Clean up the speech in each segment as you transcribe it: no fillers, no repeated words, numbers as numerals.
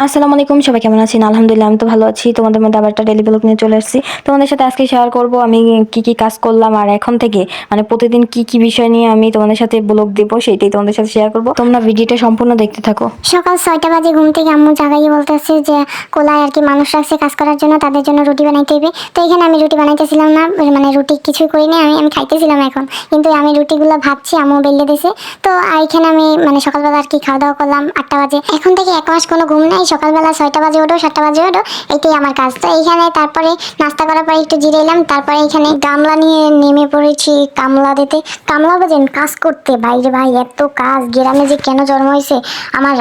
আসসালামু আলাইকুম, সবাই কেমন আছেন? আলহামদুলিল্লাহ আমি তো ভালো আছি। তোমাদের মধ্যে আবার একটা ডেইলি ব্লগ নিয়ে চলে আসছি। তোমাদের সাথে আজকে শেয়ার করব আমি কি কি কাজ করলাম, আর এখন থেকে মানে প্রতিদিন কি কি বিষয় নিয়ে আমি তোমাদের সাথে ব্লগ দেব সেটাই তোমাদের সাথে শেয়ার করব। তোমরা ভিডিওটা সম্পূর্ণ দেখতে থাকো। সকাল 6টা বাজে ঘুম থেকে আম্মু জাগাইয়ে বলতেছে যে কোলায় আর কি মানুষ রাখছে কাজ করার জন্য, তাদের জন্য রুটি বানাইতে হবে। তো এখানে আমি রুটি বানাইতেছিলাম না, মানে রুটি কিছুই করিনি, আমি আমি খাইতেছিলাম এখন। কিন্তু আমি রুটিগুলো ভাবছি, আম্মু বেলে দিয়েছে। তো এখানে আমি মানে সকালবেলা আর কি খাওয়া দাওয়া করলাম 8টা বাজে। এখন থেকে 1 মাস কোনো ঘুম নাই, সকালবেলা 6টা বাজে ওঠো, 7টা বাজে ওঠো, এটাই আমার কাজ। তো এইখানে তারপরে নাস্তা করার পরে একটু জিরাইলাম, তারপরে এখানে গামলা নিয়ে নেমে পড়েছি কামলা দিতে। কামলা বাজেন কাজ করতে, বাইরে ভাই এত কাজ। গ্রামে যে কেন জন্ম হয়েছে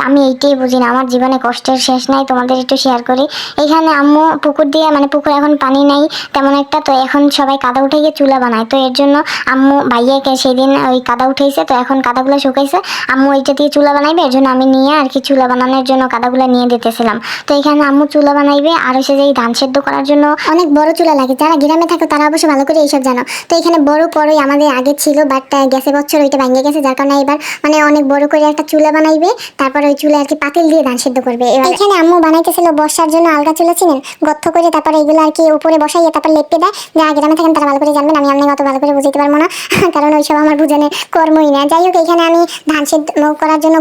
আমি এইটাই বুঝি না। আমার জীবনে কষ্টের শেষ নাই, তোমাদের একটু শেয়ার করি। এখানে আম্মু পুকুর দিয়ে, মানে পুকুর এখন পানি নাই তেমন একটা, তো এখন সবাই কাদা উঠে গিয়ে চুলা বানায়। তো এর জন্য আম্মু ভাইয়াকে সেদিন ওই কাদা উঠেছে, তো এখন কাদাগুলো শুকাইছে, আম্মু এইটা দিয়ে চুলা বানাইবে। এর জন্য আমি নিয়ে আর কি চুলা বানানোর জন্য কাদাগুলো নিয়ে দিতেছিলাম। তো এখানে আম্মু চুলা বানাইবে, আর হচ্ছে যে ধান সেদ্ধ করার জন্য অনেক বড় চুলা লাগে। যারা গ্রামে থাকে তারা অবশ্য ভালো করে এইসব জানো। তো এখানে বড় কড়াই আমাদের আগে ছিল, বাট গ্যাসে বছর ওইটা ভেঙে গেছে, যার কারণে এবার মানে অনেক বড় করে একটা চুলা বানাইবে। তারপর ওই চুলে আর কি পাতিল দিয়ে ধান সেদ্ধ করবে। এখানে আম্মু বানাইতেছিল বর্ষার জন্য আলগা চুলা, চিনেন, গর্ত করে তারপর এগুলো আর কি উপরে বসাইয়ে তারপর লেপে দেয়। যারা গ্রামে থাকেন তারা ভালো করে জানবেন, আমি অত ভালো করে বুঝাইতে পারবো না কারণ ওইসব আমার বুঝানোর কর্মই না। যাই হোক, এখানে আমি ধান সেদ্ধ করার জন্য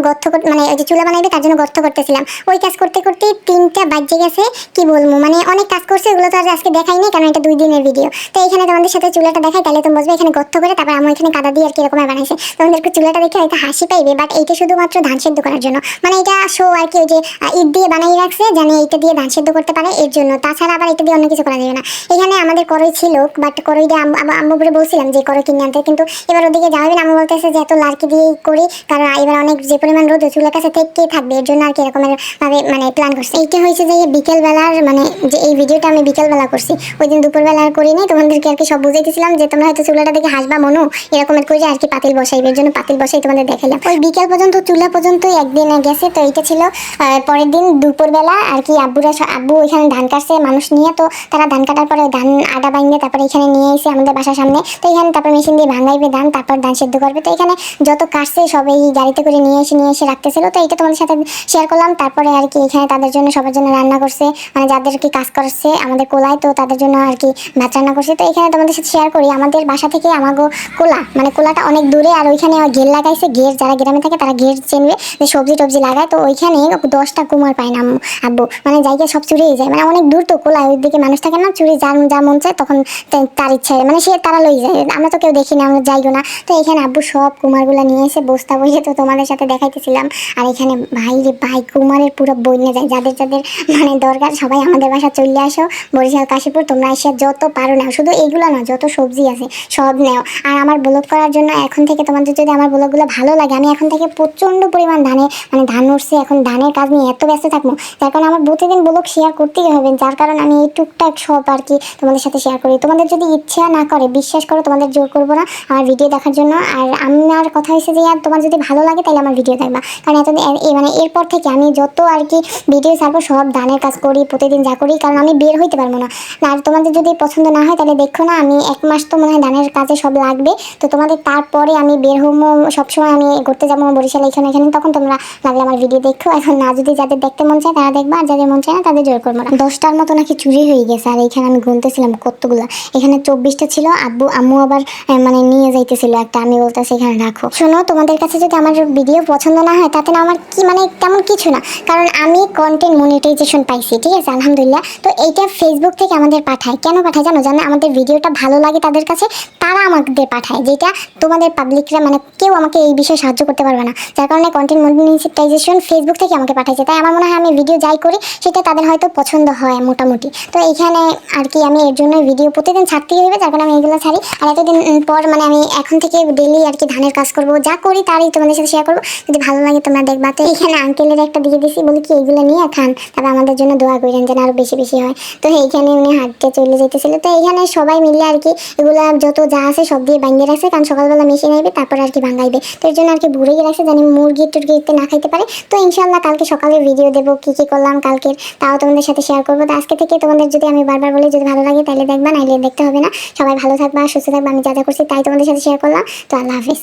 মানে ওই যে চুলা বানাইবে তার জন্য গর্ত করতেছিলাম। ওই কাজ করতে করতে 3টা বাজে গেছে। কি বলবো, মানে অনেক কাজ করছে, ওগুলো তো আর আজকে দেখাইনি কারণ এটা 2 দিনের ভিডিও। তো এখানে তোমাদের সাথে চুলাটা দেখাই, তাহলে তুমি বুঝবে। এখানে গর্ত করে তারপর আমি এখানে কাদা দিয়ে আর কি এরকম বানাইছে। তোমাদেরকে চুলাটা দেখে হয়তো হাসি পাইবে, বাট এইটা শুধুমাত্র ধান সেদ্ধ করার জন্য, মানে এটা শো আর কি। ওই যে ইট দিয়ে বানিয়ে রাখছে জানি এইটা দিয়ে ধান সেদ্ধ করতে পারে, এর জন্য। তাছাড়া আবার এটা দিয়ে অন্য কিছু করা যাবে না। এখানে আমাদের কড়াই ছিল, বাট কড়াইটা আম্মু বলে বলছিলাম যে কড়াই কিনে আনতে, কিন্তু এবার ওদিকে যাওয়াবেন। আম্মু বলতেছে যে এত লার্কি দিয়েই করি, কারণ এবার অনেক যে পরিমাণ রোদ চুলের কাছে থেকেই থাকবে, এর জন্য আর কি এরকমের ভাবে মানে প্ল্যান করছে। এইটা হয়েছে যে বিকেল বেলার, মানে যে এই ভিডিওটা আমি বিকেল বেলা করছি, ওই দিন দুপুরবেলা আর করিনি। তোমাদেরকে আর কি সব বুঝাইতেছিলাম যে তোমরা হয়তো চুলাটা দেখে হাসবা মনু, এরকমের করে আর কি পাতিল বসাইবে, এর জন্য পাতিল বসাই তোমাদের দেখাইলাম। ওই বিকেল পর্যন্ত চুলা পর্যন্তই একদিন গেছে। তো এইটা ছিল পরের দিন দুপুরবেলা আর কি। আব্বু এখানে ধান কাটছে মানুষ নিয়ে। তো তারা ধান কাটার পরে ধান আটা বাইন্দে তারপরে এখানে নিয়ে এসে আমাদের বাসার সামনে। তো এখানে তারপর মেশিন দিয়ে ভাঙাইবে ধান, তারপর ধান সেদ্ধ করবে। তো এখানে যত কাটছে সব এই গাড়িতে করে নিয়ে এসে রাখতেছিল। তো এইটা তোমাদের সাথে শেয়ার করলাম। তারপরে আর কি এখানে তাদের জন্য সবার জন্য রান্না করছে, মানে যাদের কি কাজ করছে আমাদের কোলায়, তো তাদের জন্য আর কি ভাত রান্না করছে। তো এখানে তোমাদের সাথে শেয়ার করি, আমাদের বাসা থেকে আমাগো কোলা, মানে কোলাটা অনেক দূরে, আর ওইখানে ঘের লাগাইছে। ঘের যারা গ্রামে থাকে তারা ঘের চিনবে, যে সবজি টবজি লাগায়। তো ওইখানে 10টা কুমার পায় না আব্বু, মানে জায়গা সব চুরিয়ে যায়, মানে অনেক দূর তো কোলায়, ওই দিকে মানুষ থাকে না, চুরি যার যা মন চায় তখন তার ইচ্ছা, মানে সে তারা লই যায়, আমরা তো কেউ দেখি না, আমরা যাইও না। তো এখানে আব্বু সব কুমারগুলা নিয়ে এসে বস্তা বইয়ে তো তোমাদের সাথে দেখাইতেছিলাম। আর এখানে ভাই রে ভাই, কুমারের পুরো বইনে যায়। যাদের যাদের মানে দরকার সবাই আমাদের বাসা চলে আসো, বরিশাল কাশীপুর, তোমরা এসে যত পারো নাও, শুধু এইগুলো না, যত সবজি আছে সব নেও। আর আমার ব্লগ করার জন্য এখন থেকে তোমাদের যদি আমার ব্লগগুলো ভালো লাগে, আমি এখন থেকে প্রচণ্ড পরিমাণ ধান উঠছে, এখন ধানের কাজ নিয়ে এত ব্যস্ত থাকবো, যার কারণে আমার প্রতিদিন ব্লগ শেয়ার করতেই হবে। যার কারণে আমি এই টুকটাক সব আর কি তোমাদের সাথে শেয়ার করি। তোমাদের যদি ইচ্ছা না করে, বিশ্বাস করো, তোমাদের জোর করবো না আমার ভিডিও দেখার জন্য। আর আমার কথা হয়েছে যে আর তোমার যদি ভালো লাগে তাহলে আমার ভিডিও দেখবা, কারণ এতদিন মানে এরপর থেকে আমি যত আর কি ভিডিও ছাড়বো সব ধানের কাজ করি, প্রতিদিন যা করি, কারণ আমি বের হইতে পারবো না। আর তোমাদের যদি পছন্দ না হয় তাহলে দেখো না, আমি 1 মাস তো মনে হয় ধানের কাজে সব লাগবে। তো তোমাদের তারপরে আমি বের হবো, সবসময় আমি ঘুরতে যাবো বরিশাল এখানে, তখন তোমরা লাগলে আমার ভিডিও দেখো। এখন না, যদি যাদের দেখতে মন চায় তারা দেখবা, আর যাদের মন চায় না তাদের জোর করবো না। 10টার মতো নাকি চুরি হয়ে গেছে, আর এখানে আমি গুনতেছিলাম কতগুলা, এখানে 24টা ছিল। আম্মু আবার মানে নিয়ে যাইতেছিল একটা, আমি বলতেছি এখানে রাখো। শোনো, তোমাদের কাছে যদি আমার ভিডিও পছন্দ না হয় তাতে না আমার কি মানে তেমন কিছু না, কারণ আমি কন্টেন্ট মনিটাইজেশন পাইছি, ঠিক আছে, আলহামদুলিল্লাহ। তো এইটা ফেসবুক থেকে আমাদের পাঠায়, কেন পাঠায় জানো? জানো, আমাদের ভিডিওটা ভালো লাগে তাদের কাছে, তারা আমাদের পাঠায়, যেটা তোমাদের পাবলিকরা মানে কেউ আমাকে এই বিষয়ে সাহায্য করতে পারবে না, যার কারণে কন্টেন্ট মনিটাইজেশন ফেসবুক থেকে আমাকে পাঠাইছে। তাই আমার মনে হয় আমি ভিডিও যাই করি সেটা তাদের হয়তো পছন্দ হয় মোটামুটি। তো এইখানে আর কি আমি এর জন্য ভিডিও প্রতিদিন ছাড়তেই হবে, যার কারণে আমি এগুলো ছাড়ি। আর এতদিন পর মানে আমি এখন থেকে ডেইলি আর কি ধানের কাজ করবো, যা করি তারই তোমাদের সাথে শেয়ার করবো, যদি ভালো লাগে তোমরা দেখবা। তো এখানে আঙ্কেলের একটা দিয়ে দিছি, বলি কি এইগুলো নিয়ে খান, তারপর আমাদের জন্য দোয়া করেন যেন আরো বেশি বেশি হয়। তো এইখানে উনি হাঁটতে চলে যেতেছিল। তো এইখানে সবাই মিলে আর কি এগুলা যত যা আছে সব দিয়ে ভাঙিয়ে রাখছে, কারণ সকালবেলা মেশিন আইবে তারপর আর কি ভাঙাইবে। তো এর জন্য আর কি ভুড়িয়ে রাখছে জানি মুরগি টুরগিতে না খাইতে পারে। তো ইনশাল্লাহ কালকে সকালে ভিডিও দেবো কি কি করলাম কালকের, তাও তোমাদের সাথে শেয়ার করবো। তো আজকে থেকে তোমাদের যদি আমি বারবার বলি যদি ভালো লাগে তাহলে দেখবা, নাইলে দেখতে হবে না। সবাই ভালো থাকবা, সুস্থ থাকবা, আমি যা যা করছি তাই তোমাদের সাথে শেয়ার করলাম। তো আল্লাহ হাফিজ।